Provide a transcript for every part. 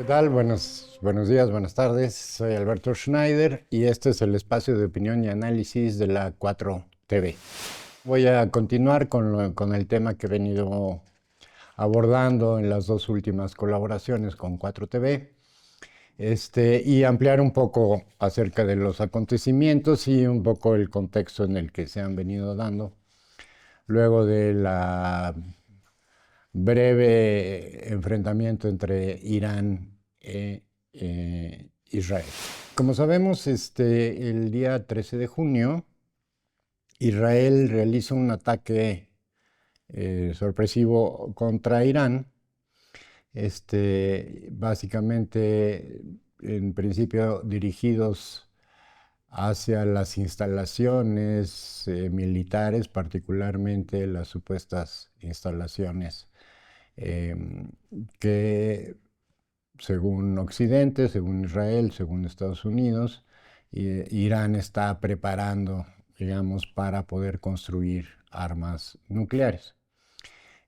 tal? Buenos días, buenas tardes. Soy Alberto Schneider y este es el espacio de opinión y análisis de la 4TV. Voy a continuar con el tema que he venido abordando en las dos últimas colaboraciones con 4TV, y ampliar un poco acerca de los acontecimientos y un poco el contexto en el que se han venido dando luego de la breve enfrentamiento entre Irán e Israel. Como sabemos, el día 13 de junio, Israel realiza un ataque sorpresivo contra Irán, básicamente, en principio, dirigidos hacia las instalaciones militares, particularmente las supuestas instalaciones em, que, según Occidente, según Israel, según Estados Unidos, Irán está preparando, digamos, para poder construir armas nucleares.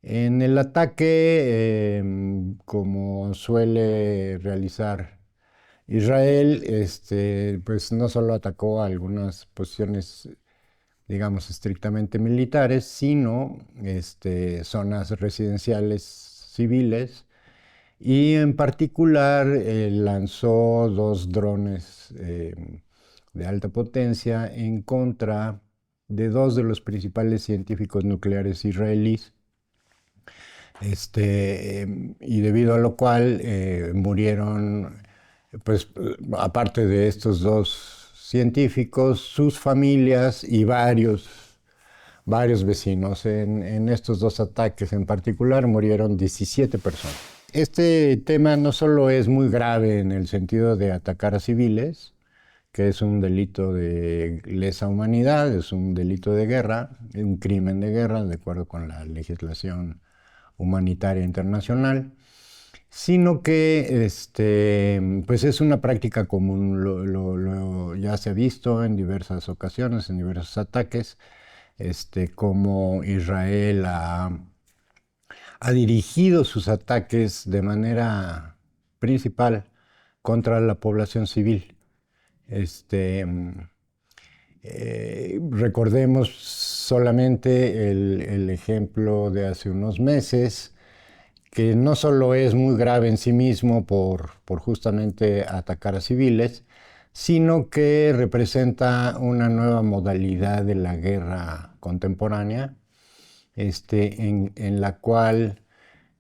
En el ataque, como suele realizar Israel, pues no solo atacó a algunas posiciones, digamos, estrictamente militares, sino zonas residenciales civiles, y en particular lanzó dos drones de alta potencia en contra de dos de los principales científicos nucleares israelíes, y debido a lo cual murieron, pues, aparte de estos dos científicos, sus familias y varios vecinos. En estos dos ataques en particular murieron 17 personas. Este tema no solo es muy grave en el sentido de atacar a civiles, que es un delito de lesa humanidad, es un delito de guerra, un crimen de guerra, de acuerdo con la legislación humanitaria internacional, sino que pues es una práctica común, ya se ha visto en diversas ocasiones, en diversos ataques, como Israel ha dirigido sus ataques de manera principal contra la población civil. Recordemos solamente el ejemplo de hace unos meses, que no solo es muy grave en sí mismo por justamente atacar a civiles, sino que representa una nueva modalidad de la guerra contemporánea, en la cual,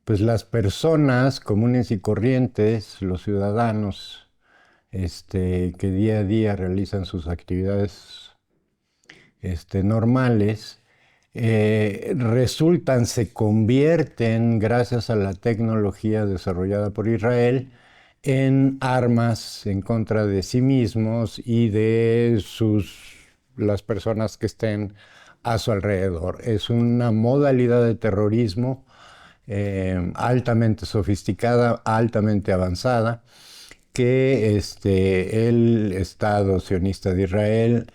pues, las personas comunes y corrientes, los ciudadanos, que día a día realizan sus actividades normales, se convierten, gracias a la tecnología desarrollada por Israel, en armas en contra de sí mismos y de las personas que estén a su alrededor. Es una modalidad de terrorismo altamente sofisticada, altamente avanzada, que el Estado sionista de Israel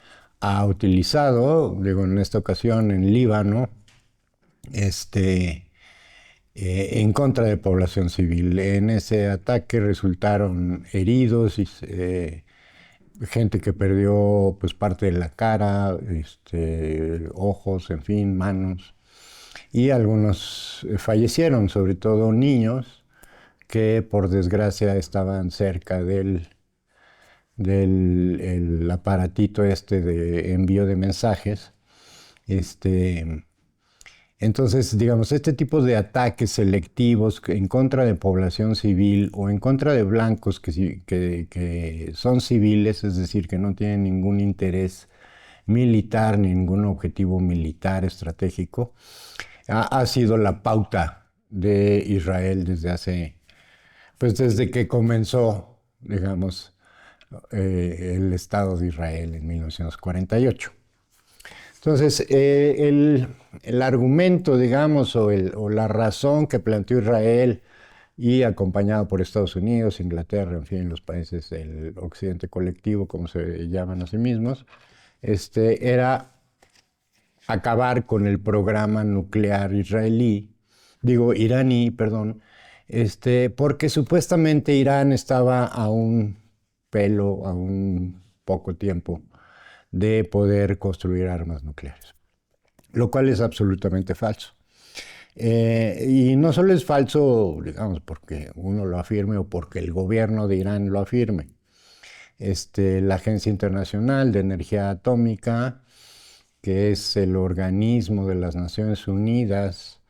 ha utilizado, digo, en esta ocasión en Líbano, en contra de población civil. En ese ataque resultaron heridos y gente que perdió, pues, parte de la cara, ojos, en fin, manos, y algunos fallecieron, sobre todo niños que por desgracia estaban cerca del aparatito de envío de mensajes. Entonces, digamos, este tipo de ataques selectivos en contra de población civil o en contra de blancos que son civiles, es decir, que no tienen ningún interés militar, ningún objetivo militar estratégico, ha sido la pauta de Israel desde que comenzó, digamos, el Estado de Israel en 1948. Entonces, el argumento, digamos, o la razón que planteó Israel, y acompañado por Estados Unidos, Inglaterra, en fin, los países del occidente colectivo, como se llaman a sí mismos, era acabar con el programa nuclear iraní, perdón, porque supuestamente Irán estaba a un pelo, a un poco tiempo de poder construir armas nucleares, lo cual es absolutamente falso. Y no solo es falso, digamos, porque uno lo afirme o porque el gobierno de Irán lo afirme. La Agencia Internacional de Energía Atómica, que es el organismo de las Naciones Unidas,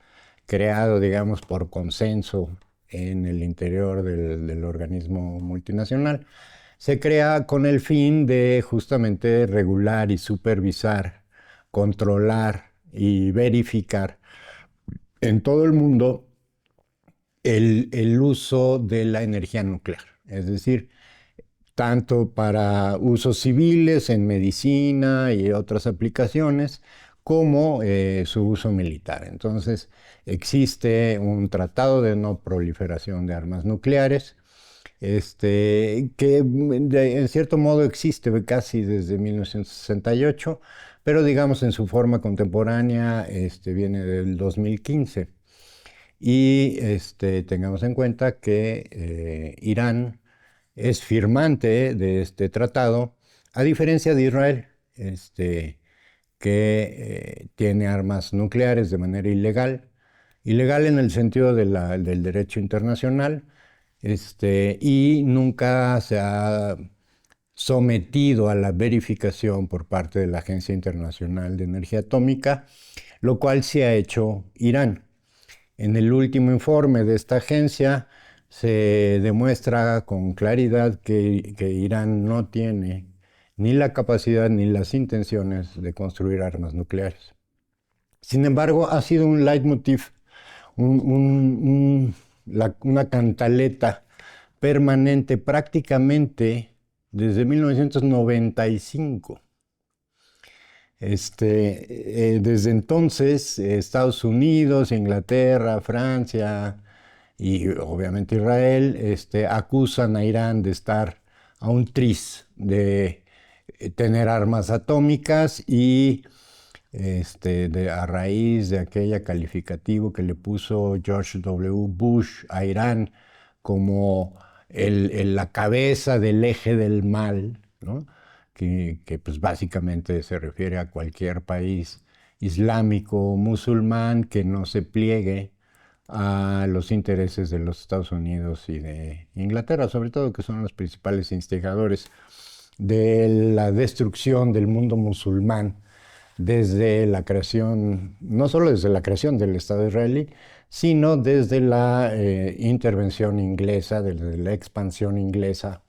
creado, digamos, por consenso en el interior del organismo multinacional, se crea con el fin de justamente regular y supervisar, controlar y verificar en todo el mundo el uso de la energía nuclear. Es decir, tanto para usos civiles en medicina y otras aplicaciones, como su uso militar. Entonces, existe un tratado de no proliferación de armas nucleares, que en cierto modo existe casi desde 1968, pero digamos en su forma contemporánea viene del 2015. Y tengamos en cuenta que Irán es firmante de este tratado, a diferencia de Israel, que tiene armas nucleares de manera ilegal, ilegal en el sentido del derecho internacional, y nunca se ha sometido a la verificación por parte de la Agencia Internacional de Energía Atómica, lo cual sí ha hecho Irán. En el último informe de esta agencia se demuestra con claridad que Irán no tiene ni la capacidad ni las intenciones de construir armas nucleares. Sin embargo, ha sido un leitmotiv, una cantaleta permanente prácticamente desde 1995. Desde entonces, Estados Unidos, Inglaterra, Francia y obviamente Israel acusan a Irán de estar a un tris de tener armas atómicas y a raíz de aquella calificativo que le puso George W. Bush a Irán como la cabeza del eje del mal, ¿no? que pues básicamente se refiere a cualquier país islámico o musulmán que no se pliegue a los intereses de los Estados Unidos y de Inglaterra, sobre todo, que son los principales instigadores de la destrucción del mundo musulmán desde la creación, no solo desde la creación del Estado israelí, sino desde la intervención inglesa, desde la expansión inglesa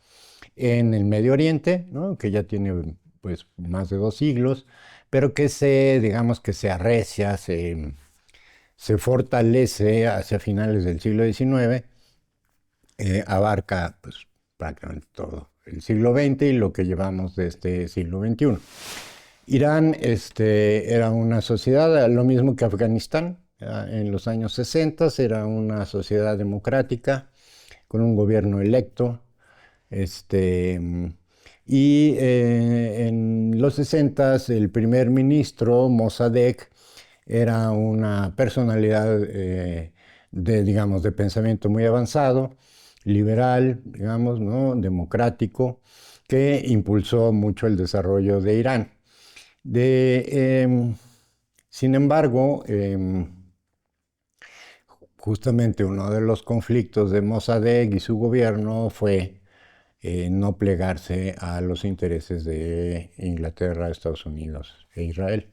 en el Medio Oriente, ¿no? Que ya tiene pues más de 2 siglos, pero que digamos que se arrecia, se fortalece hacia finales del siglo XIX, abarca pues prácticamente todo el siglo XX y lo que llevamos de este siglo XXI. Irán era una sociedad, lo mismo que Afganistán, en los años 60 era una sociedad democrática con un gobierno electo, y en los 60 el primer ministro Mossadegh era una personalidad digamos, de pensamiento muy avanzado, liberal, digamos, ¿no? Democrático, que impulsó mucho el desarrollo de Irán. Sin embargo, justamente uno de los conflictos de Mossadegh y su gobierno fue no plegarse a los intereses de Inglaterra, Estados Unidos e Israel.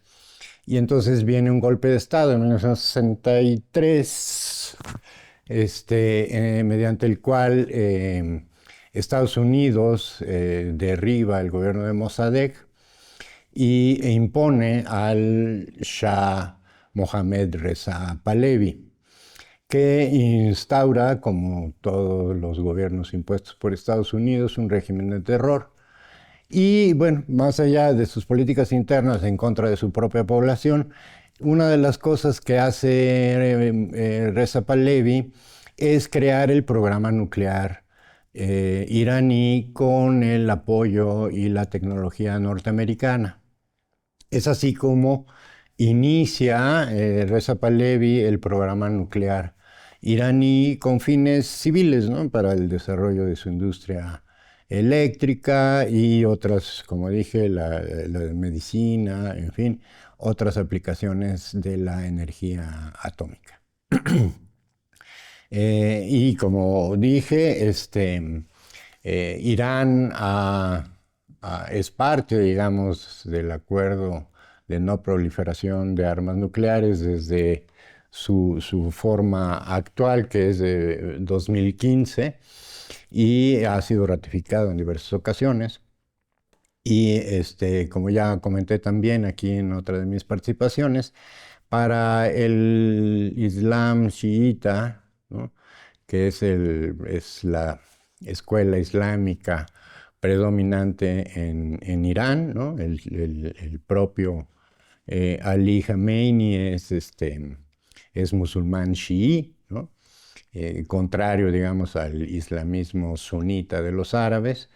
Y entonces viene un golpe de Estado en 1963, mediante el cual Estados Unidos derriba el gobierno de Mossadegh e impone al Shah Mohammad Reza Pahlavi, que instaura, como todos los gobiernos impuestos por Estados Unidos, un régimen de terror. Y bueno, más allá de sus políticas internas en contra de su propia población, una de las cosas que hace Reza Pahlavi es crear el programa nuclear iraní con el apoyo y la tecnología norteamericana. Es así como inicia Reza Pahlavi el programa nuclear iraní con fines civiles, ¿no? Para el desarrollo de su industria eléctrica y otras, como dije, la de medicina, en fin, otras aplicaciones de la energía atómica. Y como dije, Irán es parte, digamos, del acuerdo de no proliferación de armas nucleares desde su forma actual, que es de 2015, y ha sido ratificado en diversas ocasiones. Y como ya comenté también aquí en otra de mis participaciones, para el Islam chiita, ¿no? Que es la escuela islámica predominante en Irán, ¿no? El propio Ali Khamenei es musulmán chií, ¿no? Contrario, digamos, al islamismo sunita de los árabes.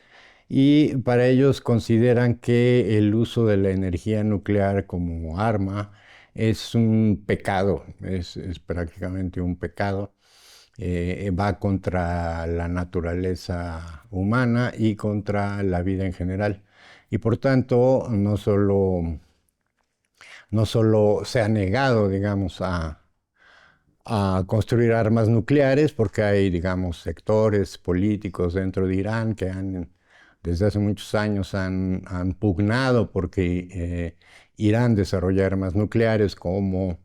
Y para ellos consideran que el uso de la energía nuclear como arma es un pecado, es prácticamente un pecado. Va contra la naturaleza humana y contra la vida en general. Y por tanto, no solo se ha negado, digamos, a construir armas nucleares, porque hay, digamos, sectores políticos dentro de Irán que desde hace muchos años han pugnado porque Irán desarrolla armas nucleares como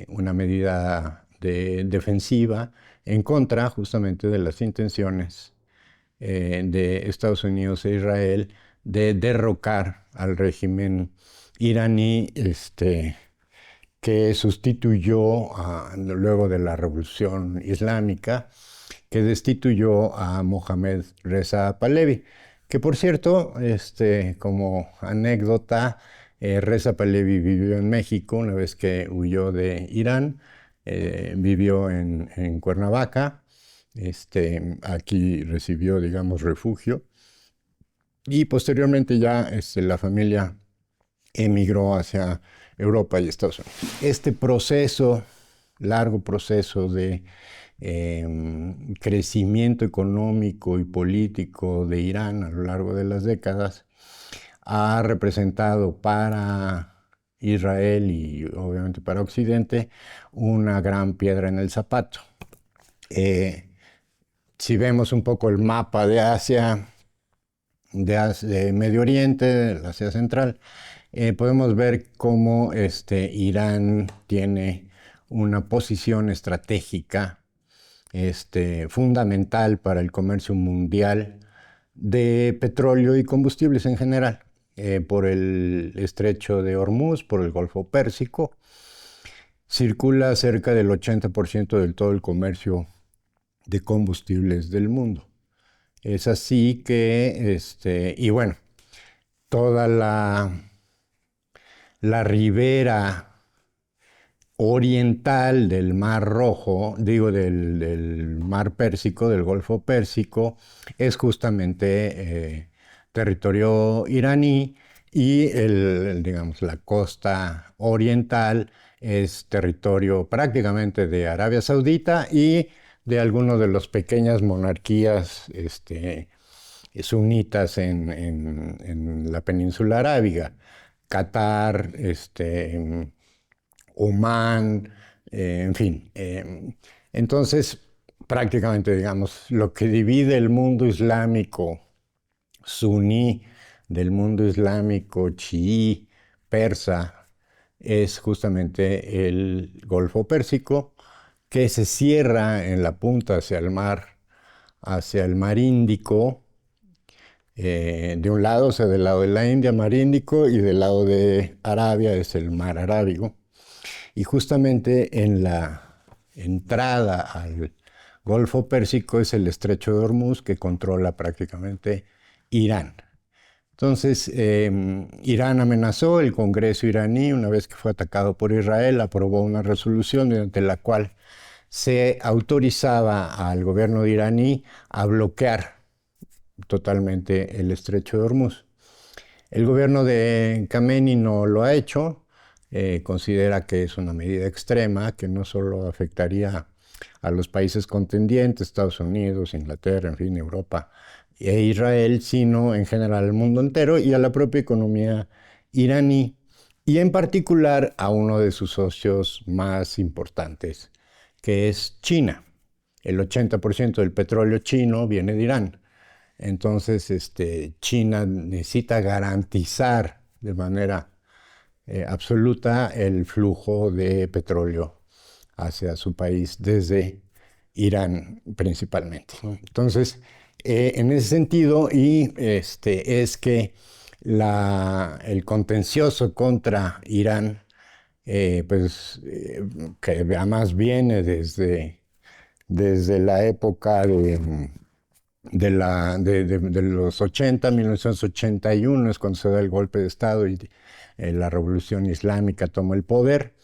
una medida defensiva en contra justamente de las intenciones de Estados Unidos e Israel de derrocar al régimen iraní, que sustituyó, luego de la Revolución Islámica, que destituyó a Mohammad Reza Pahlavi, que por cierto, como anécdota, Reza Pahlavi vivió en México una vez que huyó de Irán, vivió en Cuernavaca, aquí recibió, digamos, refugio, y posteriormente ya la familia emigró hacia Europa y Estados Unidos. Este proceso, largo proceso de crecimiento económico y político de Irán a lo largo de las décadas, ha representado para Israel y obviamente para Occidente una gran piedra en el zapato. Si vemos un poco el mapa de Asia, de Medio Oriente, de Asia Central, podemos ver cómo Irán tiene una posición estratégica fundamental para el comercio mundial de petróleo y combustibles en general, por el estrecho de Hormuz, por el Golfo Pérsico. Circula cerca del 80% de todo el comercio de combustibles del mundo. Es así que, y bueno, toda la ribera oriental del Mar Rojo, digo del Mar Pérsico, del Golfo Pérsico, es justamente territorio iraní, y digamos, la costa oriental es territorio prácticamente de Arabia Saudita y de algunas de las pequeñas monarquías sunitas en la península arábiga. Qatar, Omán, en fin. Entonces, prácticamente, digamos, lo que divide el mundo islámico suní del mundo islámico chií, persa, es justamente el Golfo Pérsico, que se cierra en la punta hacia el mar Índico. De un lado, o sea, del lado de la India, mar Índico, y del lado de Arabia es el mar Arábigo. Y justamente en la entrada al Golfo Pérsico es el estrecho de Hormuz, que controla prácticamente Irán. Entonces, Irán amenazó, el Congreso iraní, una vez que fue atacado por Israel, aprobó una resolución mediante la cual se autorizaba al gobierno iraní a bloquear totalmente el estrecho de Hormuz. El gobierno de Khamenei no lo ha hecho, considera que es una medida extrema, que no solo afectaría a los países contendientes, Estados Unidos, Inglaterra, en fin, Europa e Israel, sino en general al mundo entero y a la propia economía iraní, y en particular a uno de sus socios más importantes, que es China. El 80% del petróleo chino viene de Irán. Entonces, China necesita garantizar de manera absoluta el flujo de petróleo hacia su país desde Irán principalmente, ¿no? Entonces, en ese sentido, es que el contencioso contra Irán, que además viene desde la época de los 80, 1981 es cuando se da el golpe de Estado y la revolución islámica toma el poder,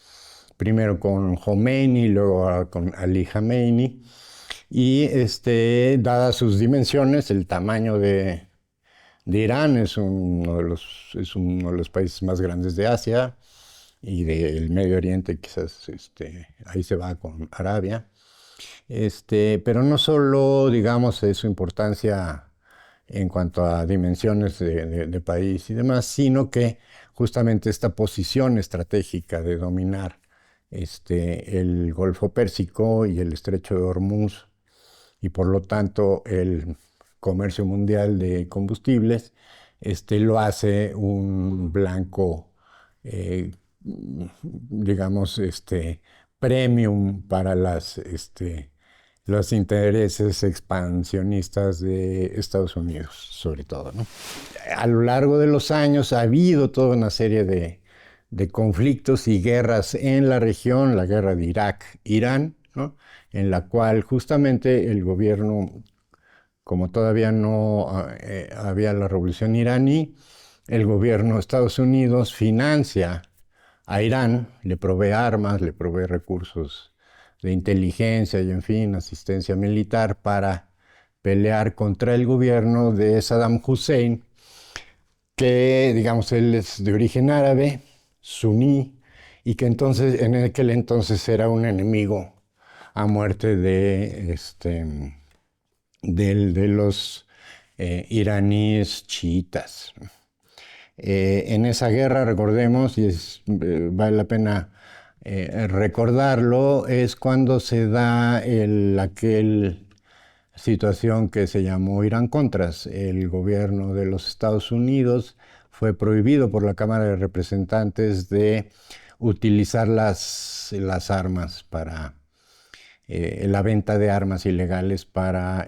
primero con Khomeini, luego con Ali Khamenei, y dadas sus dimensiones, el tamaño de Irán es es uno de los países más grandes de Asia y del Medio Oriente, quizás ahí se va con Arabia. Pero no solo, digamos, es su importancia en cuanto a dimensiones de país y demás, sino que justamente esta posición estratégica de dominar el Golfo Pérsico y el Estrecho de Hormuz, y por lo tanto el comercio mundial de combustibles, lo hace un blanco, digamos, premium para los intereses expansionistas de Estados Unidos, sobre todo, ¿no? A lo largo de los años ha habido toda una serie de conflictos y guerras en la región, la guerra de Irak-Irán, ¿no? En la cual justamente el gobierno, como todavía no había la revolución iraní, el gobierno de Estados Unidos financia a Irán, le provee armas, le provee recursos de inteligencia y, en fin, asistencia militar para pelear contra el gobierno de Saddam Hussein, que, digamos, él es de origen árabe, suní, y que entonces, en aquel entonces era un enemigo a muerte de los iraníes chiitas. En esa guerra, recordemos, y vale la pena recordarlo, es cuando se da aquel situación que se llamó Irán-Contras. El gobierno de los Estados Unidos fue prohibido por la Cámara de Representantes de utilizar las armas para la venta de armas ilegales para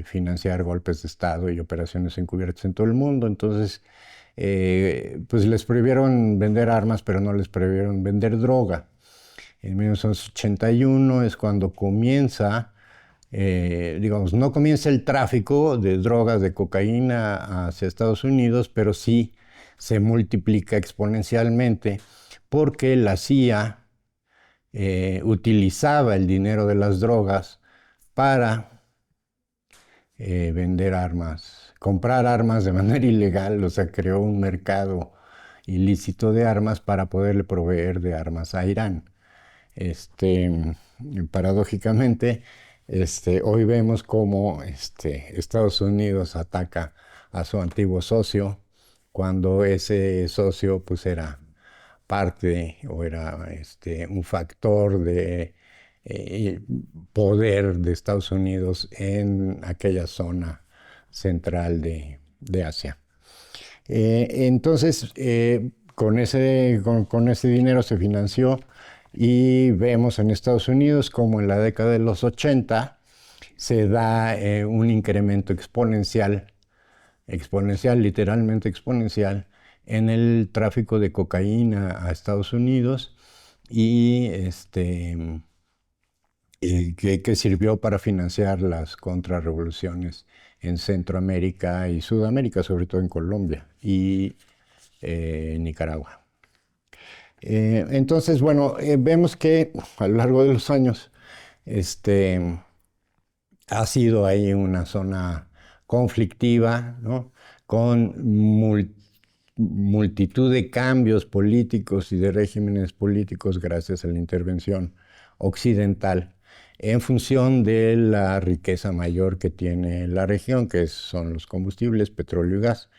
financiar golpes de Estado y operaciones encubiertas en todo el mundo. Entonces, pues les prohibieron vender armas, pero no les prohibieron vender droga. En 1981 es cuando comienza, digamos, no comienza el tráfico de drogas, de cocaína hacia Estados Unidos, pero sí se multiplica exponencialmente porque la CIA utilizaba el dinero de las drogas para vender armas, comprar armas de manera ilegal, o sea, creó un mercado ilícito de armas para poderle proveer de armas a Irán. Paradójicamente, hoy vemos cómo Estados Unidos ataca a su antiguo socio cuando ese socio pues era parte o era un factor de poder de Estados Unidos en aquella zona central de Asia. Entonces, con ese dinero se financió, y vemos en Estados Unidos como en la década de los 80 se da un incremento exponencial, literalmente exponencial, en el tráfico de cocaína a Estados Unidos, y que sirvió para financiar las contrarrevoluciones en Centroamérica y Sudamérica, sobre todo en Colombia y Nicaragua. Entonces, bueno, vemos que a lo largo de los años ha sido ahí una zona conflictiva, ¿no? Con multitud de cambios políticos y de regímenes políticos gracias a la intervención occidental en función de la riqueza mayor que tiene la región, que son los combustibles, petróleo y gas.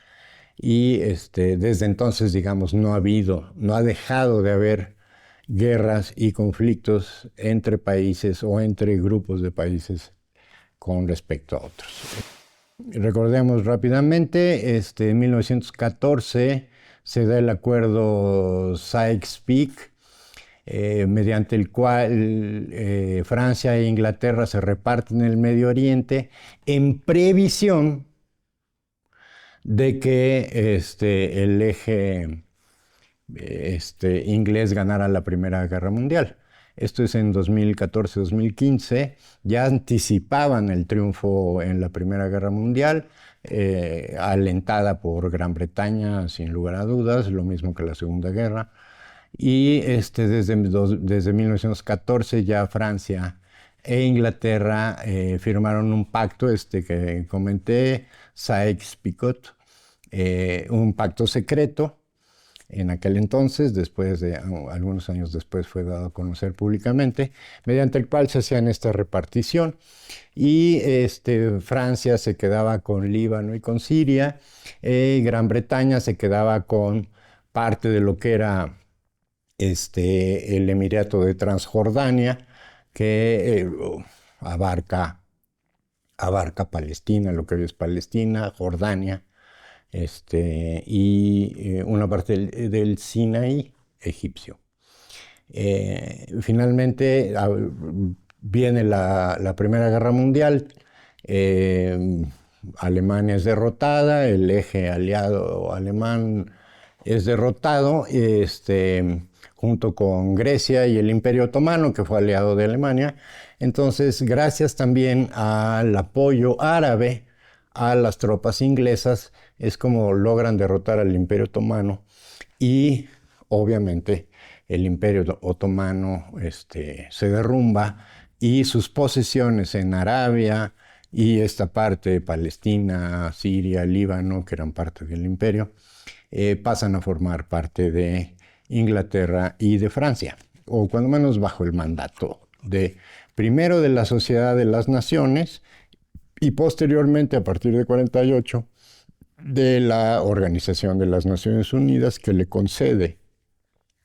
Y desde entonces, digamos, no ha dejado de haber guerras y conflictos entre países o entre grupos de países con respecto a otros. Recordemos rápidamente, en 1914 se da el acuerdo Sykes-Picot, mediante el cual Francia e Inglaterra se reparten el Medio Oriente en previsión de que el eje inglés ganara la Primera Guerra Mundial. Esto es en 2014-2015, ya anticipaban el triunfo en la Primera Guerra Mundial, alentada por Gran Bretaña, sin lugar a dudas, lo mismo que la Segunda Guerra. Y desde 1914 ya Francia e Inglaterra firmaron un pacto, que comenté, Sykes-Picot, un pacto secreto. En aquel entonces, algunos años después fue dado a conocer públicamente, mediante el cual se hacían esta repartición. Y Francia se quedaba con Líbano y con Siria, Gran Bretaña se quedaba con parte de lo que era el Emirato de Transjordania, que abarca Palestina, lo que hoy es Palestina, Jordania, y una parte del Sinaí egipcio. Finalmente viene la Primera Guerra Mundial, Alemania es derrotada, el eje aliado alemán es derrotado, junto con Grecia y el Imperio Otomano, que fue aliado de Alemania. Entonces, gracias también al apoyo árabe a las tropas inglesas, es como logran derrotar al Imperio Otomano y obviamente el Imperio Otomano se derrumba y sus posesiones en Arabia y esta parte de Palestina, Siria, Líbano, que eran parte del imperio, pasan a formar parte de Inglaterra y de Francia, o cuando menos bajo el mandato primero de la Sociedad de las Naciones y posteriormente, a partir de 48, de la Organización de las Naciones Unidas, que le concede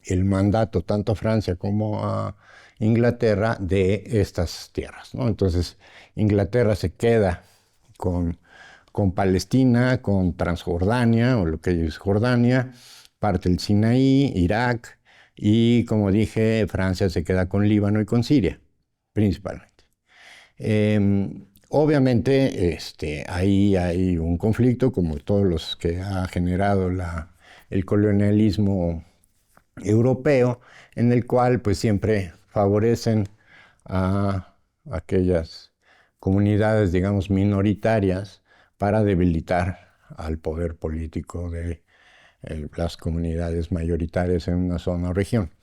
el mandato tanto a Francia como a Inglaterra de estas tierras, ¿no? Entonces, Inglaterra se queda con Palestina, con Transjordania, o lo que es Jordania, parte del Sinaí, Irak, y como dije, Francia se queda con Líbano y con Siria, principalmente. Obviamente, ahí hay un conflicto, como todos los que ha generado el colonialismo europeo, en el cual pues siempre favorecen a aquellas comunidades, digamos, minoritarias para debilitar al poder político de las comunidades mayoritarias en una zona o región.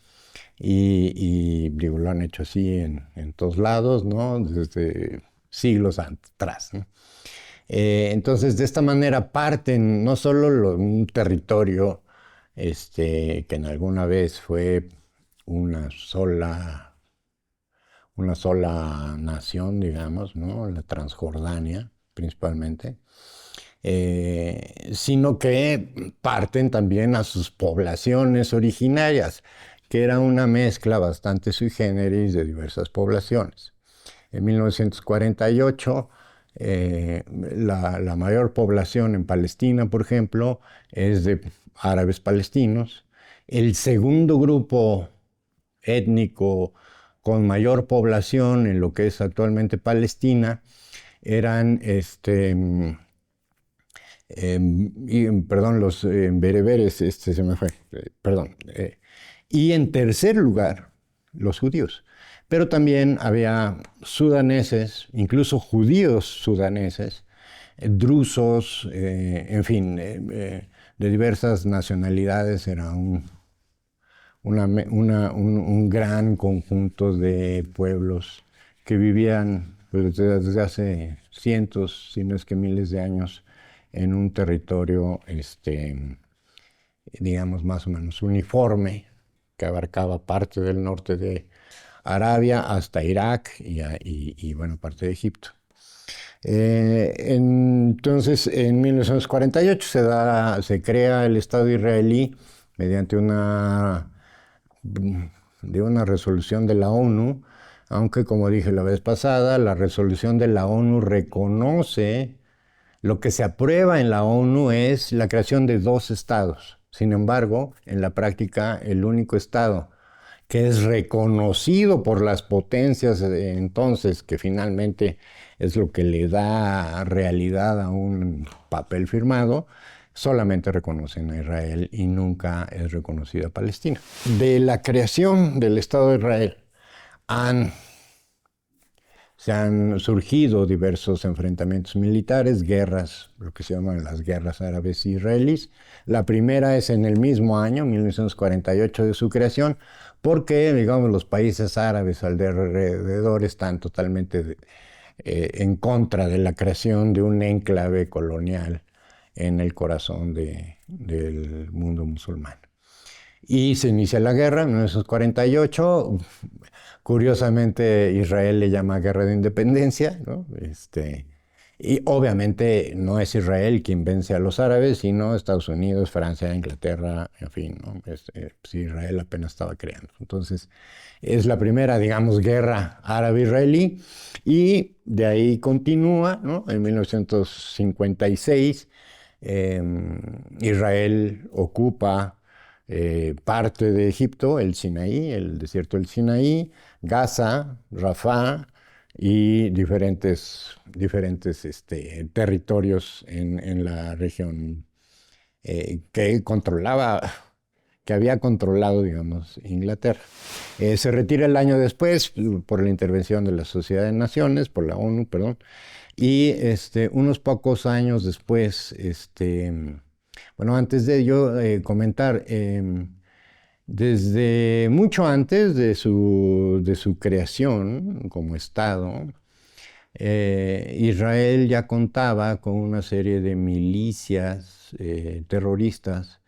Y digo, lo han hecho así en todos lados, ¿no? Desde siglos atrás, ¿no? Entonces, de esta manera parten no solo un territorio que en alguna vez fue una sola nación, digamos, ¿no? La Transjordania, principalmente, sino que parten también a sus poblaciones originarias, que era una mezcla bastante sui generis de diversas poblaciones. En 1948, la mayor población en Palestina, por ejemplo, es de árabes palestinos. El segundo grupo étnico con mayor población en lo que es actualmente Palestina eran perdón, los bereberes, se me fue, perdón. Y en tercer lugar, los judíos. Pero también había sudaneses, incluso judíos sudaneses, drusos, en fin, de diversas nacionalidades. Era un gran conjunto de pueblos que vivían desde hace cientos, si no es que miles de años, en un territorio, digamos, más o menos uniforme, que abarcaba parte del norte de Arabia hasta Irak y bueno, parte de Egipto. Entonces, en 1948 se crea el Estado israelí mediante una resolución de la ONU, aunque como dije la vez pasada, la resolución de la ONU reconoce, lo que se aprueba en la ONU es la creación de 2 estados. Sin embargo, en la práctica, el único estado que es reconocido por las potencias entonces, que finalmente es lo que le da realidad a un papel firmado, solamente reconocen a Israel y nunca es reconocida Palestina. De la creación del Estado de Israel se han surgido diversos enfrentamientos militares, guerras, lo que se llaman las guerras árabes e israelíes. La primera es en el mismo año, 1948, de su creación, porque, digamos, los países árabes alrededor están totalmente en contra de la creación de un enclave colonial en el corazón del mundo musulmán. Y se inicia la guerra en 1948. Curiosamente, Israel le llama guerra de independencia, ¿no? Y obviamente no es Israel quien vence a los árabes, sino Estados Unidos, Francia, Inglaterra, en fin, ¿no? Pues Israel apenas estaba creando. Entonces, es la primera, digamos, guerra árabe-israelí, y de ahí continúa, ¿no? En 1956, Israel ocupa parte de Egipto, el Sinaí, el desierto del Sinaí, Gaza, Rafah y diferentes territorios en la región que había controlado, digamos, Inglaterra. Se retira el año después por la intervención de la Sociedad de Naciones, por la ONU, perdón, y unos pocos años después, bueno, antes de ello, comentar, desde mucho antes de su creación como Estado, Israel ya contaba con una serie de milicias terroristas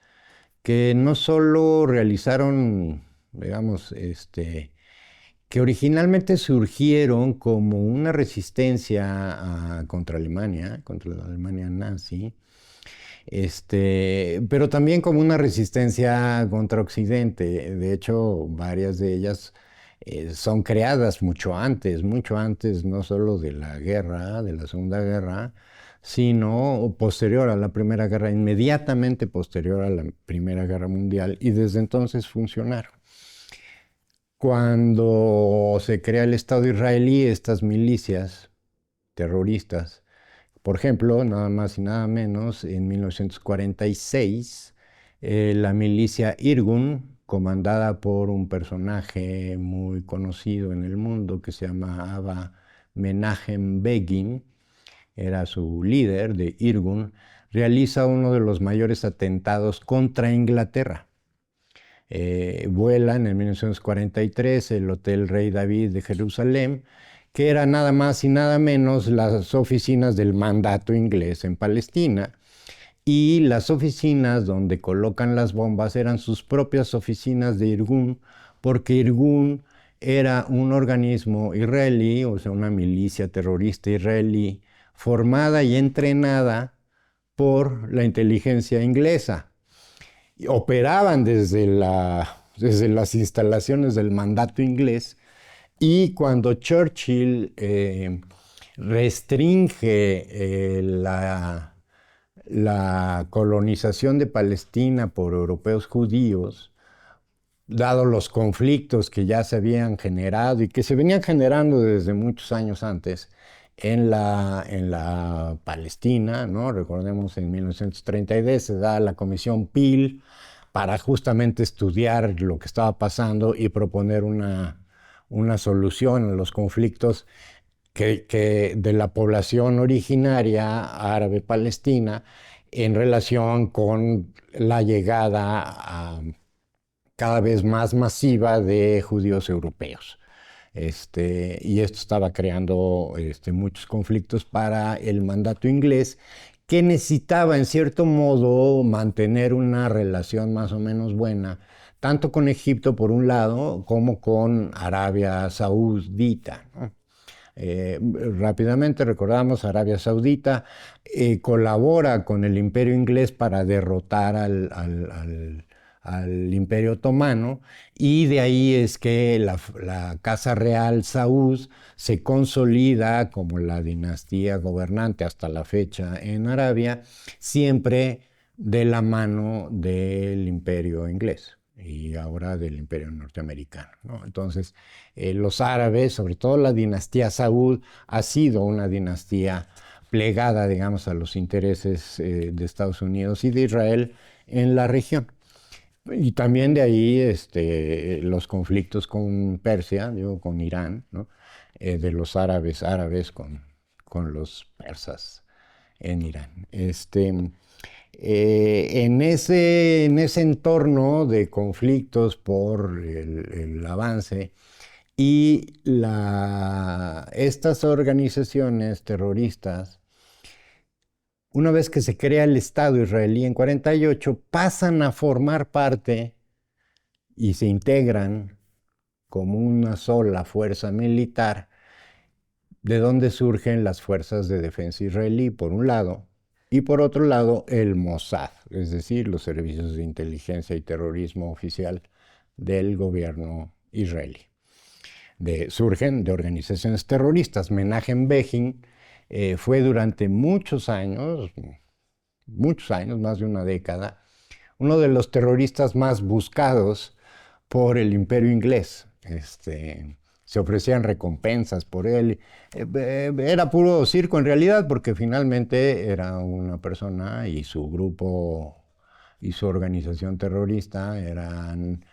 que no solo realizaron, digamos, que originalmente surgieron como una resistencia contra la Alemania nazi, pero también como una resistencia contra Occidente. De hecho, varias de ellas son creadas mucho antes, no solo de la guerra, de la Segunda Guerra, sino posterior a la Primera Guerra, inmediatamente posterior a la Primera Guerra Mundial, y desde entonces funcionaron. Cuando se crea el Estado israelí, estas milicias terroristas, por ejemplo, nada más y nada menos, en 1946, la milicia Irgun, comandada por un personaje muy conocido en el mundo que se llamaba Menachem Begin, era su líder de Irgun, realiza uno de los mayores atentados contra Inglaterra. Vuelan en 1943 el Hotel Rey David de Jerusalén, que era nada más y nada menos las oficinas del mandato inglés en Palestina, y las oficinas donde colocan las bombas eran sus propias oficinas de Irgun, porque Irgun era un organismo israelí, o sea, una milicia terrorista israelí, formada y entrenada por la inteligencia inglesa. Operaban desde las instalaciones del mandato inglés, y cuando Churchill restringe la colonización de Palestina por europeos judíos, dado los conflictos que ya se habían generado y que se venían generando desde muchos años antes en la Palestina, ¿no? Recordemos, en 1932 se da la Comisión Peel para justamente estudiar lo que estaba pasando y proponer una solución a los conflictos de la población originaria árabe palestina en relación con la llegada cada vez más masiva de judíos europeos. Y esto estaba creando muchos conflictos para el mandato inglés, que necesitaba en cierto modo mantener una relación más o menos buena tanto con Egipto por un lado como con Arabia Saudita, ¿no? Rápidamente recordamos, Arabia Saudita colabora con el Imperio Inglés para derrotar al Imperio Otomano, y de ahí es que la Casa Real Saud se consolida como la dinastía gobernante hasta la fecha en Arabia, siempre de la mano del Imperio Inglés y ahora del Imperio Norteamericano, ¿no? Entonces, los árabes, sobre todo la dinastía Saud, ha sido una dinastía plegada, digamos, a los intereses de Estados Unidos y de Israel en la región. Y también de ahí los conflictos con Persia, digo, con Irán, ¿no? De los árabes con los persas en Irán. En ese entorno de conflictos por el avance y estas organizaciones terroristas, una vez que se crea el Estado israelí en 48, pasan a formar parte y se integran como una sola fuerza militar, de donde surgen las fuerzas de defensa israelí, por un lado, y por otro lado, el Mossad, es decir, los servicios de inteligencia y terrorismo oficial del gobierno israelí. Surgen de organizaciones terroristas. Menachem Begin fue durante muchos años, más de una década, uno de los terroristas más buscados por el Imperio Inglés. Se ofrecían recompensas por él. Era puro circo en realidad, porque finalmente era una persona y su grupo y su organización terrorista eran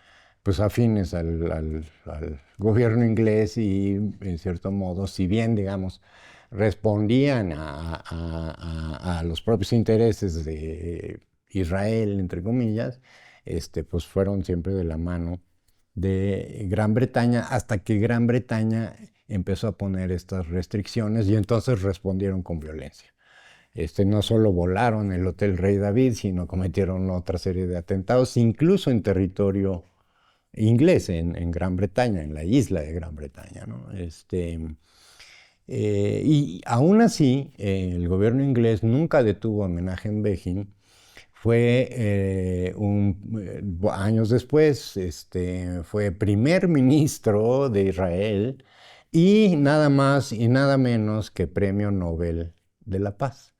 pues afines al gobierno inglés y en cierto modo, si bien digamos respondían a los propios intereses de Israel, entre comillas, pues fueron siempre de la mano de Gran Bretaña, hasta que Gran Bretaña empezó a poner estas restricciones y entonces respondieron con violencia. No solo volaron el Hotel Rey David, sino cometieron otra serie de atentados, incluso en territorio inglés, en Gran Bretaña, en la isla de Gran Bretaña, ¿no? Y aún así, el gobierno inglés nunca detuvo a Menachem Begin. Fue años después, fue primer ministro de Israel y nada más y nada menos que Premio Nobel de la Paz.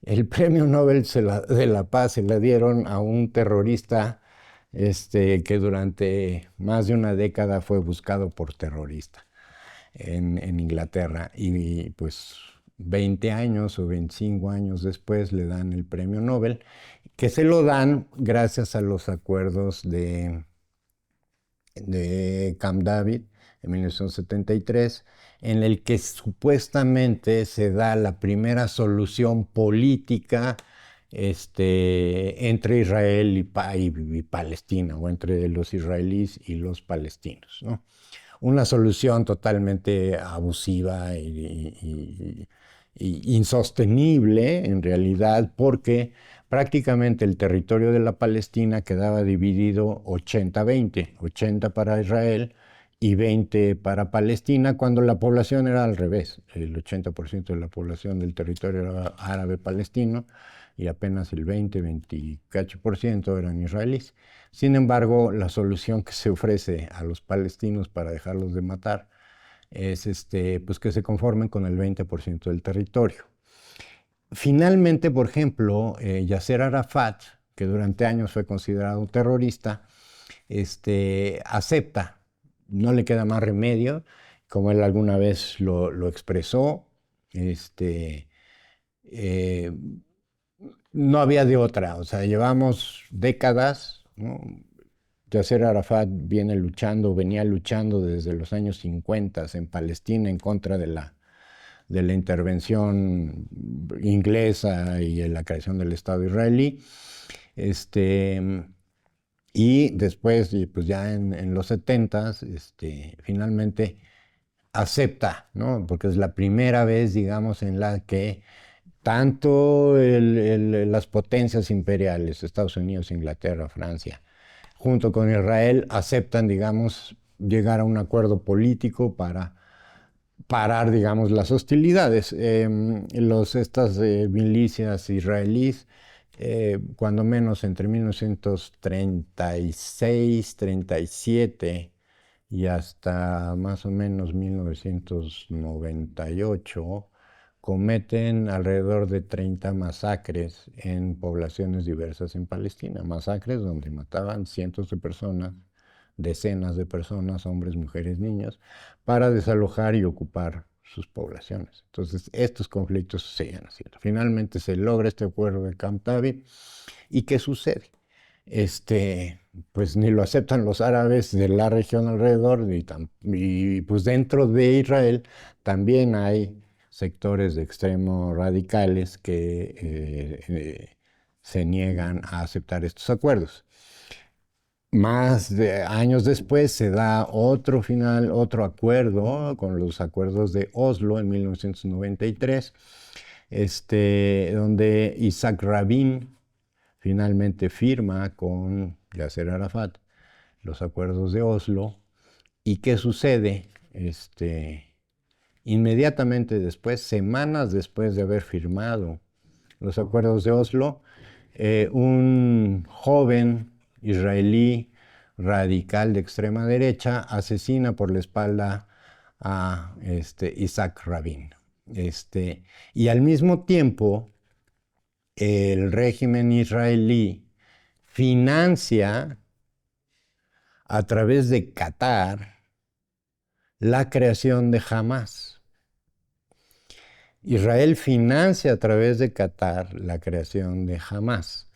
El Premio Nobel de la Paz se la dieron a un terrorista que durante más de una década fue buscado por terrorista en Inglaterra, y pues 20 años o 25 años después le dan el Premio Nobel, que se lo dan gracias a los acuerdos de Camp David en 1973, en el que supuestamente se da la primera solución política entre Israel y Palestina, o entre los israelíes y los palestinos, ¿no? Una solución totalmente abusiva y insostenible en realidad, porque prácticamente el territorio de la Palestina quedaba dividido 80-20, 80 para Israel y 20 para Palestina, cuando la población era al revés. El 80% de la población del territorio era árabe palestino y apenas el 20-28% eran israelíes. Sin embargo, la solución que se ofrece a los palestinos para dejarlos de matar es pues que se conformen con el 20% del territorio. Finalmente, por ejemplo, Yasser Arafat, que durante años fue considerado un terrorista, acepta, no le queda más remedio, como él alguna vez lo expresó, no había de otra. O sea, llevamos décadas, ¿no? Yasser Arafat venía luchando desde los años 50 en Palestina en contra de la intervención inglesa y de la creación del Estado israelí. Y después, pues ya en los 70s, finalmente acepta, ¿no? Porque es la primera vez, digamos, en la que tanto las potencias imperiales, Estados Unidos, Inglaterra, Francia, junto con Israel, aceptan, digamos, llegar a un acuerdo político para parar, digamos, las hostilidades. Estas milicias israelíes, cuando menos entre 1936, 37 y hasta más o menos 1998, cometen alrededor de 30 masacres en poblaciones diversas en Palestina, masacres donde mataban cientos de personas, decenas de personas, hombres, mujeres, niños, para desalojar y ocupar sus poblaciones. Entonces, estos conflictos se siguen haciendo. Finalmente se logra este acuerdo de Camp David. ¿Y qué sucede? Pues ni lo aceptan los árabes de la región alrededor, y pues dentro de Israel también hay sectores de extremo radicales que se niegan a aceptar estos acuerdos. Más de años después se da otro acuerdo con los acuerdos de Oslo en 1993, donde Isaac Rabin finalmente firma con Yasser Arafat los acuerdos de Oslo. ¿Y qué sucede? Inmediatamente después, semanas después de haber firmado los acuerdos de Oslo, un joven israelí radical de extrema derecha asesina por la espalda a Isaac Rabin. Y al mismo tiempo, el régimen israelí financia a través de Qatar la creación de Hamas. Israel financia a través de Qatar la creación de Hamas,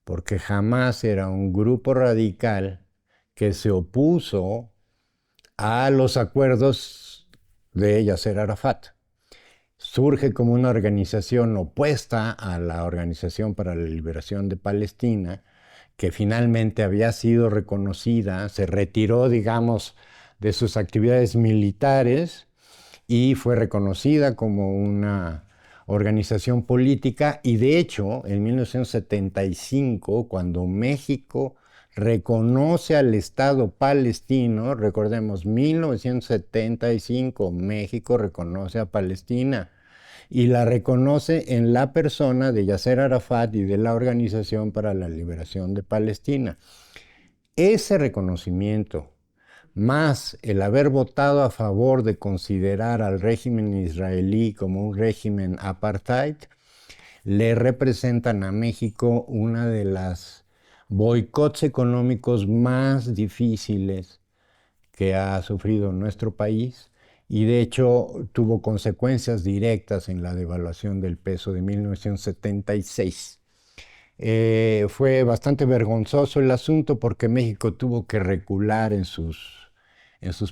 porque Hamas era un grupo radical que se opuso a los acuerdos de Yasser Arafat. Surge como una organización opuesta a la Organización para la Liberación de Palestina, que finalmente había sido reconocida, se retiró, digamos, de sus actividades militares y fue reconocida como una organización política. Y de hecho, en 1975, cuando México reconoce al Estado palestino, recordemos, 1975, México reconoce a Palestina y la reconoce en la persona de Yasser Arafat y de la Organización para la Liberación de Palestina. Ese reconocimiento, más el haber votado a favor de considerar al régimen israelí como un régimen apartheid, le representan a México una de las boicots económicos más difíciles que ha sufrido nuestro país, y de hecho tuvo consecuencias directas en la devaluación del peso de 1976. Fue bastante vergonzoso el asunto porque México tuvo que recular en sus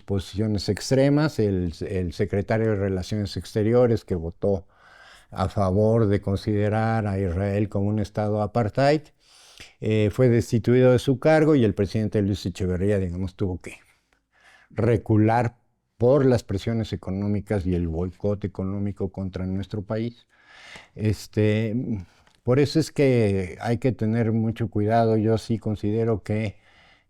posiciones extremas. El secretario de Relaciones Exteriores, que votó a favor de considerar a Israel como un estado apartheid, fue destituido de su cargo, y el presidente Luis Echeverría, digamos, tuvo que recular por las presiones económicas y el boicot económico contra nuestro país. Por eso es que hay que tener mucho cuidado. Yo sí considero que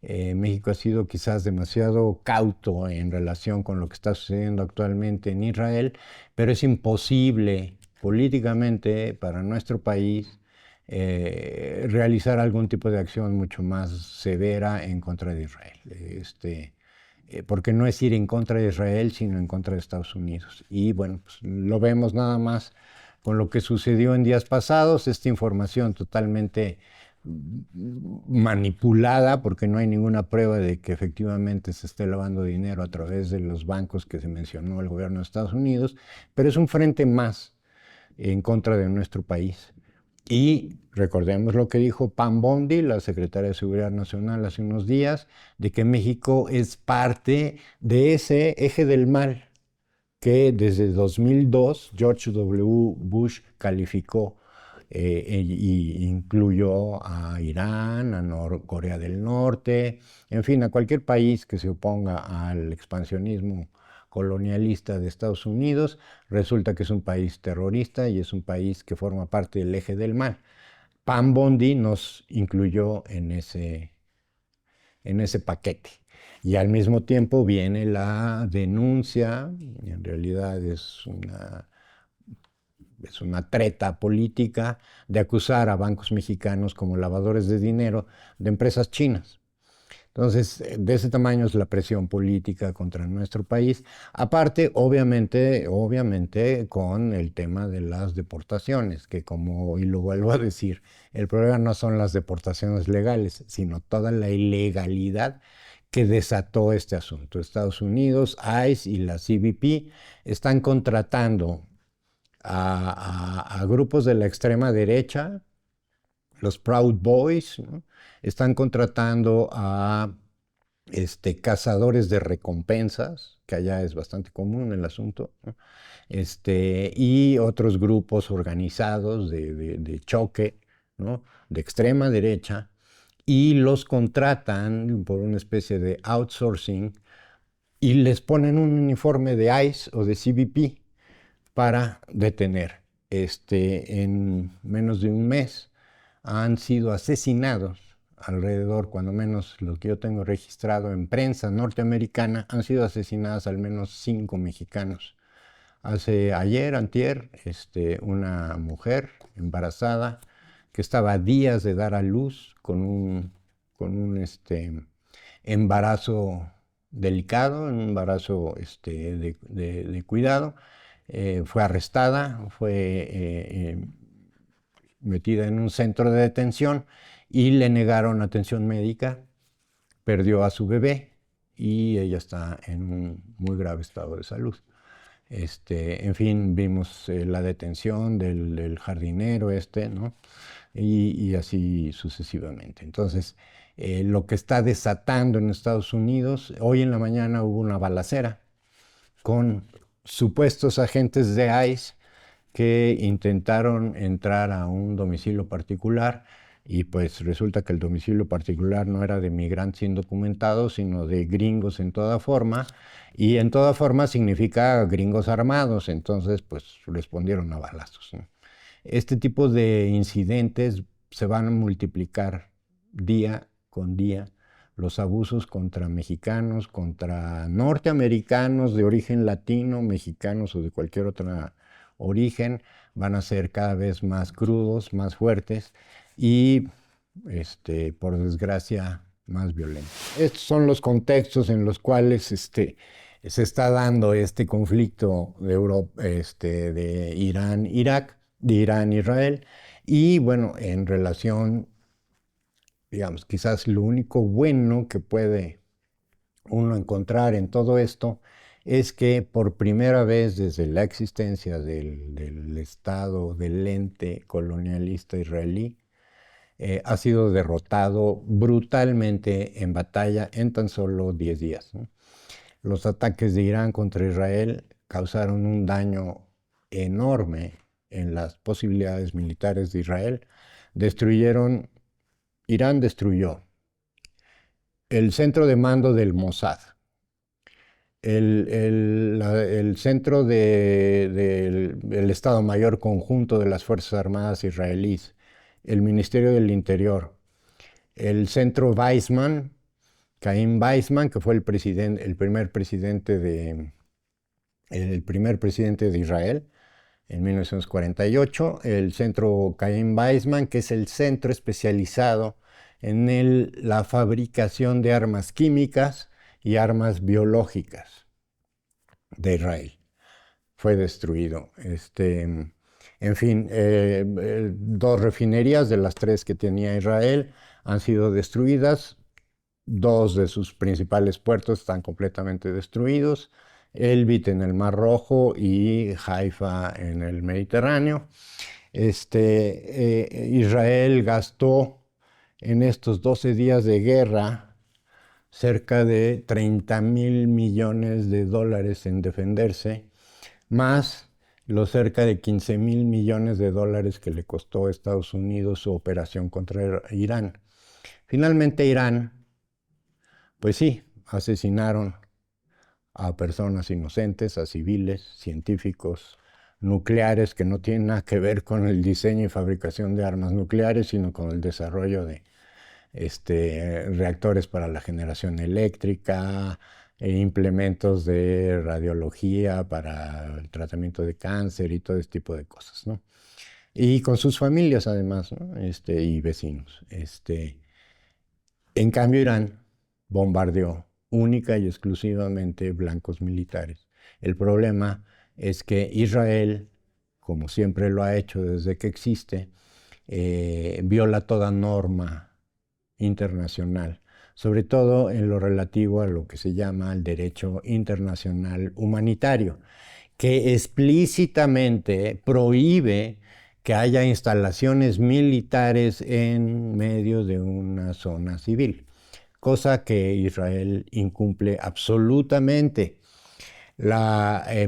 México ha sido quizás demasiado cauto en relación con lo que está sucediendo actualmente en Israel, pero es imposible políticamente para nuestro país realizar algún tipo de acción mucho más severa en contra de Israel. Porque no es ir en contra de Israel, sino en contra de Estados Unidos. Y bueno, pues lo vemos nada más con lo que sucedió en días pasados, esta información totalmente manipulada, porque no hay ninguna prueba de que efectivamente se esté lavando dinero a través de los bancos que se mencionó el gobierno de Estados Unidos, pero es un frente más en contra de nuestro país. Y recordemos lo que dijo Pam Bondi, la secretaria de Seguridad Nacional, hace unos días, de que México es parte de ese eje del mal que desde 2002 George W. Bush calificó y incluyó a Irán, a Corea del Norte, en fin, a cualquier país que se oponga al expansionismo colonialista de Estados Unidos. Resulta que es un país terrorista y es un país que forma parte del eje del mal. Pam Bondi nos incluyó en ese en ese paquete. Y al mismo tiempo viene la denuncia, en realidad es una treta política de acusar a bancos mexicanos como lavadores de dinero de empresas chinas. Entonces, de ese tamaño es la presión política contra nuestro país. Aparte, obviamente, con el tema de las deportaciones, que como, y lo vuelvo a decir, el problema no son las deportaciones legales, sino toda la ilegalidad que desató este asunto. Estados Unidos, ICE y la CBP están contratando a grupos de la extrema derecha, los Proud Boys, ¿no? Están contratando a cazadores de recompensas, que allá es bastante común el asunto, ¿no? Y otros grupos organizados de choque, ¿no? De extrema derecha, y los contratan por una especie de outsourcing y les ponen un uniforme de ICE o de CBP para detener. En menos de un mes han sido asesinados alrededor, cuando menos lo que yo tengo registrado en prensa norteamericana, han sido asesinadas al menos 5 mexicanos. Ayer, antier, una mujer embarazada que estaba a días de dar a luz con un embarazo delicado, un embarazo de cuidado, fue arrestada, fue metida en un centro de detención y le negaron atención médica, perdió a su bebé y ella está en un muy grave estado de salud. En fin, vimos la detención del jardinero ¿no? Y así sucesivamente. Entonces, lo que está desatando en Estados Unidos, hoy en la mañana hubo una balacera con supuestos agentes de ICE que intentaron entrar a un domicilio particular y pues resulta que el domicilio particular no era de migrantes indocumentados, sino de gringos en toda forma, y en toda forma significa gringos armados, entonces pues respondieron a balazos, ¿no? Este tipo de incidentes se van a multiplicar día con día. Los abusos contra mexicanos, contra norteamericanos de origen latino, mexicanos o de cualquier otra origen, van a ser cada vez más crudos, más fuertes y, por desgracia, más violentos. Estos son los contextos en los cuales se está dando este conflicto de Irán-Irak, de Irán-Israel, y bueno, en relación, digamos, quizás lo único bueno que puede uno encontrar en todo esto es que por primera vez desde la existencia del Estado, del ente colonialista israelí, ha sido derrotado brutalmente en batalla en tan solo 10 días, ¿no? Los ataques de Irán contra Israel causaron un daño enorme en las posibilidades militares de Israel. Irán destruyó el centro de mando del Mossad, el centro del Estado Mayor Conjunto de las Fuerzas Armadas israelíes, el Ministerio del Interior, el centro Weizmann, Chaim Weizmann, que fue el primer presidente de Israel en 1948, el centro Chaim Weizmann, que es el centro especializado en la fabricación de armas químicas y armas biológicas de Israel. Fue destruido. En fin, 2 refinerías de las 3 que tenía Israel han sido destruidas. 2 de sus principales puertos están completamente destruidos. Elbit en el Mar Rojo y Haifa en el Mediterráneo. Israel gastó en estos 12 días de guerra cerca de 30,000 millones de dólares en defenderse, más los cerca de 15,000 millones de dólares que le costó a Estados Unidos su operación contra Irán. Finalmente Irán, pues sí, asesinaron a personas inocentes, a civiles, científicos, nucleares que no tienen nada que ver con el diseño y fabricación de armas nucleares, sino con el desarrollo reactores para la generación eléctrica, implementos de radiología para el tratamiento de cáncer y todo ese tipo de cosas, ¿no? Y con sus familias además, ¿no? Y vecinos. En cambio, Irán bombardeó única y exclusivamente blancos militares. El problema es que Israel, como siempre lo ha hecho desde que existe, viola toda norma internacional, sobre todo en lo relativo a lo que se llama el derecho internacional humanitario, que explícitamente prohíbe que haya instalaciones militares en medio de una zona civil, cosa que Israel incumple absolutamente.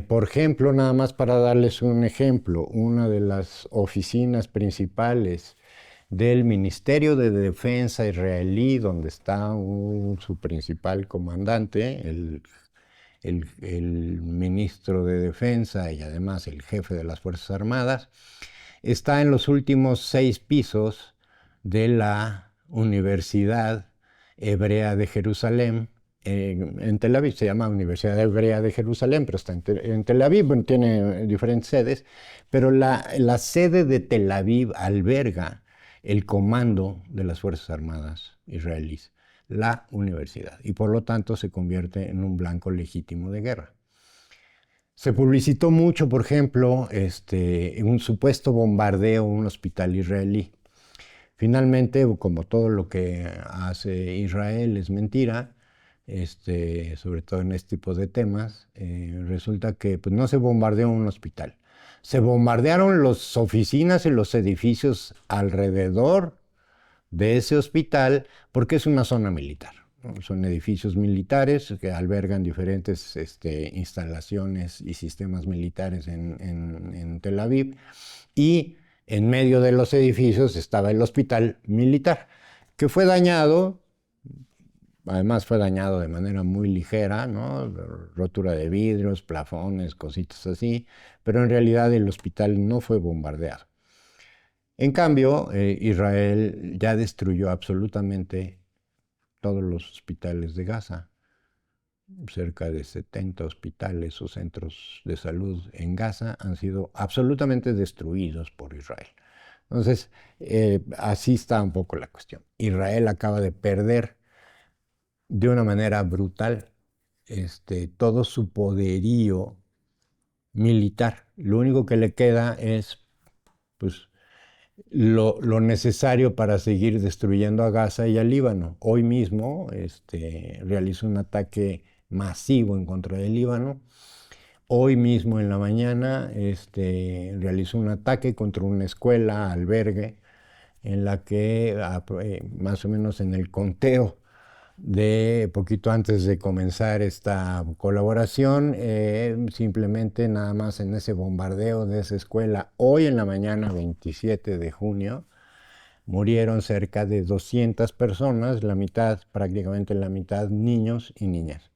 Por ejemplo, nada más para darles un ejemplo, una de las oficinas principales del Ministerio de Defensa israelí, donde está su principal comandante, el ministro de Defensa y además el jefe de las Fuerzas Armadas, está en los últimos 6 pisos de la Universidad Hebrea de Jerusalén, en Tel Aviv. Se llama Universidad Hebrea de Jerusalén, pero está en Tel Aviv. Bueno, tiene diferentes sedes, pero la sede de Tel Aviv alberga el comando de las Fuerzas Armadas israelíes, la universidad, y por lo tanto se convierte en un blanco legítimo de guerra. Se publicitó mucho, por ejemplo, un supuesto bombardeo a un hospital israelí. Finalmente, como todo lo que hace Israel es mentira, sobre todo en este tipo de temas, resulta que pues, no se bombardeó un hospital. Se bombardearon las oficinas y los edificios alrededor de ese hospital porque es una zona militar, ¿no? Son edificios militares que albergan diferentes instalaciones y sistemas militares en Tel Aviv, y en medio de los edificios estaba el hospital militar, que fue dañado. Además fue dañado de manera muy ligera, ¿no? Rotura de vidrios, plafones, cositas así, pero en realidad el hospital no fue bombardeado. En cambio, Israel ya destruyó absolutamente todos los hospitales de Gaza. Cerca de 70 hospitales o centros de salud en Gaza han sido absolutamente destruidos por Israel. Entonces, así está un poco la cuestión. Israel acaba de perder de una manera brutal todo su poderío militar. Lo único que le queda es, pues, lo necesario para seguir destruyendo a Gaza y al Líbano. Hoy mismo realizó un ataque masivo en contra del Líbano. Hoy mismo en la mañana realizó un ataque contra una escuela, albergue, en la que más o menos en el conteo de poquito antes de comenzar esta colaboración, simplemente nada más en ese bombardeo de esa escuela, hoy en la mañana, 27 de junio, murieron cerca de 200 personas, la mitad, prácticamente la mitad, niños y niñas.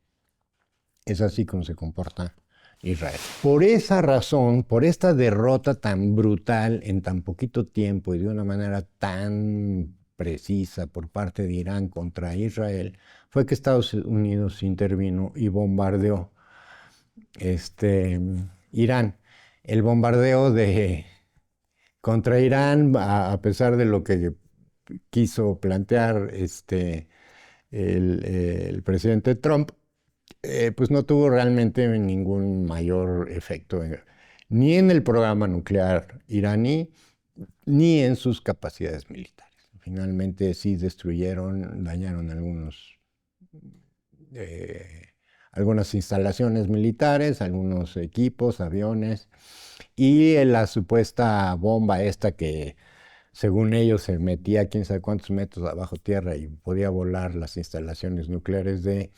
Es así como se comporta Israel. Por esa razón, por esta derrota tan brutal en tan poquito tiempo y de una manera tan precisa por parte de Irán contra Israel, fue que Estados Unidos intervino y bombardeó Irán. El bombardeo contra Irán, a pesar de lo que quiso plantear el presidente Trump, pues no tuvo realmente ningún mayor efecto, ni en el programa nuclear iraní, ni en sus capacidades militares. Finalmente sí destruyeron, dañaron algunas instalaciones militares, algunos equipos, aviones, y la supuesta bomba esta que según ellos se metía a quién sabe cuántos metros abajo tierra y podía volar las instalaciones nucleares de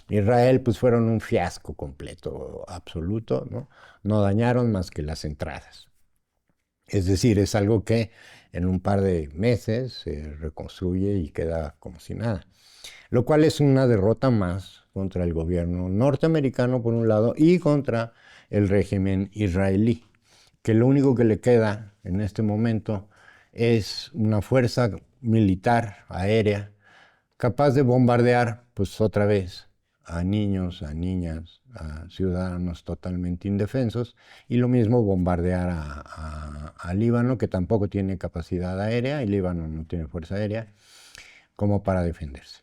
Israel, pues fueron un fiasco completo, absoluto, ¿no? No dañaron más que las entradas. Es decir, es algo que en un par de meses se reconstruye y queda como si nada. Lo cual es una derrota más contra el gobierno norteamericano, por un lado, y contra el régimen israelí, que lo único que le queda en este momento es una fuerza militar aérea capaz de bombardear, pues otra vez, a niños, a niñas, a ciudadanos totalmente indefensos, y lo mismo bombardear a Líbano, que tampoco tiene capacidad aérea, y Líbano no tiene fuerza aérea, como para defenderse.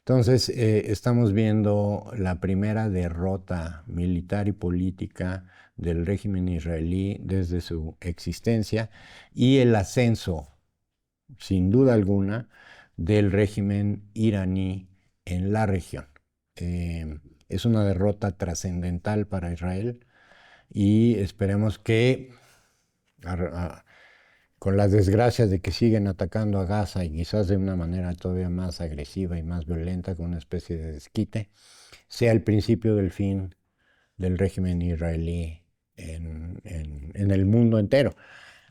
Entonces, estamos viendo la primera derrota militar y política del régimen israelí desde su existencia y el ascenso, sin duda alguna, del régimen iraní en la región. Es una derrota trascendental para Israel y esperemos que con las desgracias de que siguen atacando a Gaza y quizás de una manera todavía más agresiva y más violenta, con una especie de desquite, sea el principio del fin del régimen israelí en el mundo entero.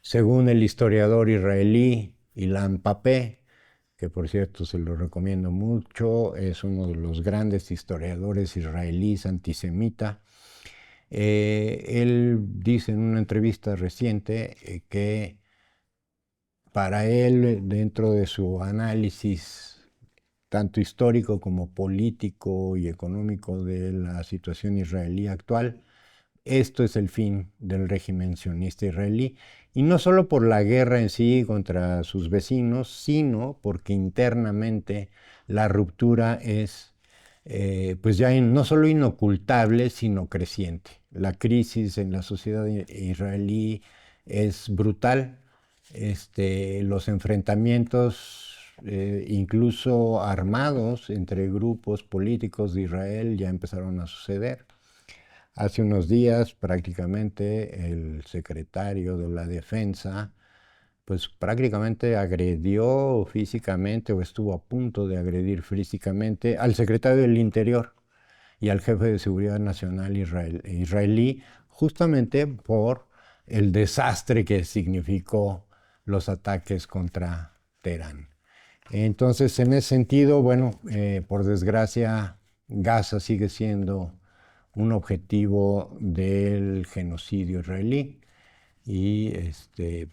Según el historiador israelí Ilan Pappé, que por cierto se lo recomiendo mucho, es uno de los grandes historiadores israelíes antisemita. Él dice en una entrevista reciente que para él, dentro de su análisis tanto histórico como político y económico de la situación israelí actual, esto es el fin del régimen sionista israelí, y no solo por la guerra en sí contra sus vecinos, sino porque internamente la ruptura es pues ya no solo inocultable, sino creciente. La crisis en la sociedad israelí es brutal. Los enfrentamientos, incluso armados, entre grupos políticos de Israel ya empezaron a suceder. Hace unos días prácticamente el secretario de la Defensa pues prácticamente agredió físicamente o estuvo a punto de agredir físicamente al secretario del Interior y al jefe de seguridad nacional israelí, justamente por el desastre que significó los ataques contra Teherán. Entonces, en ese sentido, bueno, por desgracia, Gaza sigue siendo un objetivo del genocidio israelí.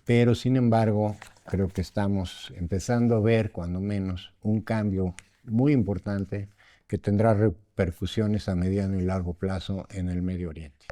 Pero sin embargo, creo que estamos empezando a ver, cuando menos, un cambio muy importante que tendrá repercusiones a mediano y largo plazo en el Medio Oriente.